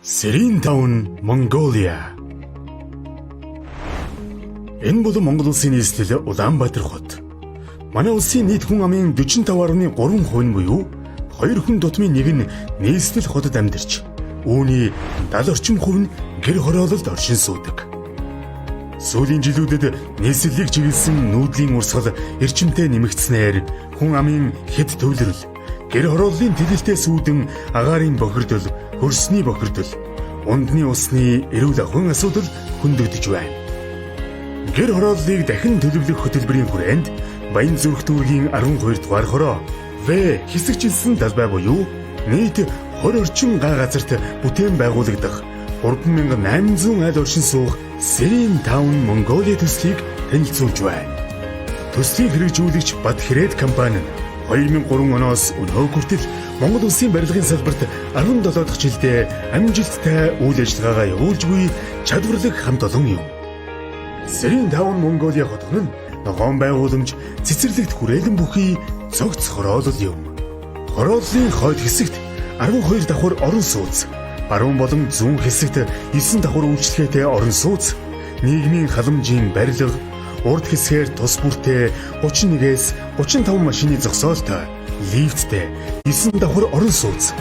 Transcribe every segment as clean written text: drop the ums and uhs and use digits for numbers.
Serene Town, Mongolia. Энэ бол Монгол улсын нийслэл Улаанбаатар хот. Манай улсын нийт хүн амын 45.3% нь буюу 2 хүн дутмын нэг нь нийслэл хотод амьдарч, үүний 70 орчим хувь нь гэр хороололд оршин суудаг. Сүүлийн жилүүдэд нийслэлийг чиглэсэн нүүдлийн урсгал эрчимтэй нэмэгдснээр хүн амын хэд төвлөрөл, гэр хорооллын тэлэлтээс үүдэн агаарын бохирдол, хөрсний бохирдол, ундны усны эрүүл ахуйн асуудал хөндөгдөж байна. Гэр хорооллыг дахин төлөвлөх хөтөлбөрийн хүрээнд Баянзүрх дүүргийн 12 дугаар хороо В хэсэгчилсэн талбай буюу нийт 20 орчим га газарт бүтээн байгуулагдах 3800 айл оршин суух Serene Town Mongolia төслийг танилцуулж байна. Төслийг хэрэгжүүлэгч Бат Хэрээд компани нь 2003 оноос өнөө хүртэл Монгол улсын барилгын салбарт 17 дахь жилдээ амжилттай үйл ажиллагаагаа явуулж буй чадварлаг хамт олон юм. Serene Town Mongolia хотхон нь ногоон байгууламж, цэцэрлэгт хүрээлэн бүхий цогц хороолол юм. Хорооллын хойд хэсэгт 12 давхар орон сууц, баруун болон зүүн хэсэгт 9 давхар үйлчлэгээтэй орон сууц, нийгмийн халамжийн барилга, урд хэсгээр тус бүртээ 31-ээс 35 машины зогсоолтой, лифттэй 9 давхар орон сууц.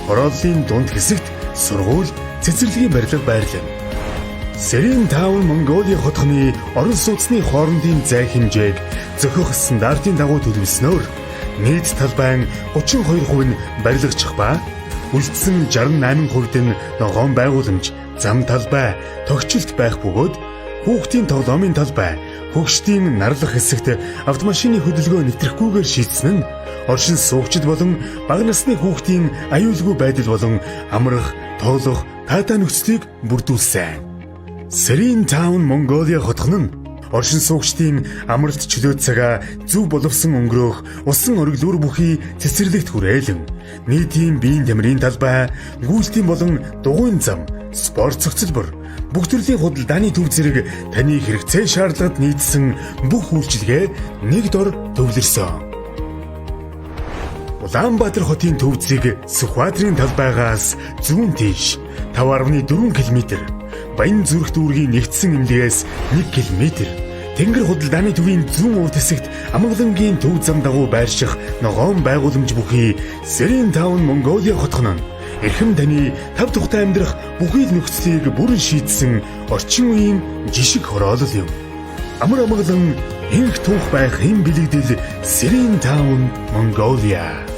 Хорооллын дунд хэсэгт сургууль, цэцэрлэгийн барилга байрлана. Serene Town Mongolia хотхны орон сууцны хоорондын зай хэмжээг зохиох стандартын дагуу төлөвлөснөөр нийт талбайн 32% нь барилгачих ба үлдсэн 68% нь ногоон байгууламж, зам талбай, тогтчилт байх бөгөөд хүүхдийн тоглоомын талбай, хөгшдийн нарлах хэсэгт автомашины хөдөлгөөн нэвтрэхгүйгээр шийдсэн нь оршин суугчид болон бага насны хүүхдийн аюулгүй байдал болон амрах, тоглох, таатай нөхцөлийг бүрдүүлсэн. Serene Town Mongolia хотхон нь оршин суугчдын амралт чөлөө цагаа зөв боловсон өнгөрөөх усан ориглуур бүхий цэцэрлэгт хүрээлэн нийтийн биеийн тамирын талбай, гүйлтийн болон дугуйн зам, спорт цогцлбор, бүх төрлийн худалдааны төв зэрэг таны хэрэгцээ шаардлагад нийцсэн бүх үйлчилгээ нэг дор төвлөрсөн. Улаанбаатар хотын төв зэг Сүхбаатарын талбайгаас зүүн тийш 5.4 км, Баянзүрх дүүргийн нэгдсэн эмнэлгээс 1 км, Тэнгэр худалдааны төвийн зүүн урд хэсэгт Амгалангийн төв зам дагуу байрших ногоон байгууламж бүхий Serene Town Mongolia хотхон нь эрхэм таны тав тухтай амьдрах бүхий л нөхцөлийг бүрэн шийдсэн орчин үеийн жишг хороолол юм. Амар амгалан энх түүх байх хэм бэлэгдэл Serene Town Mongolia.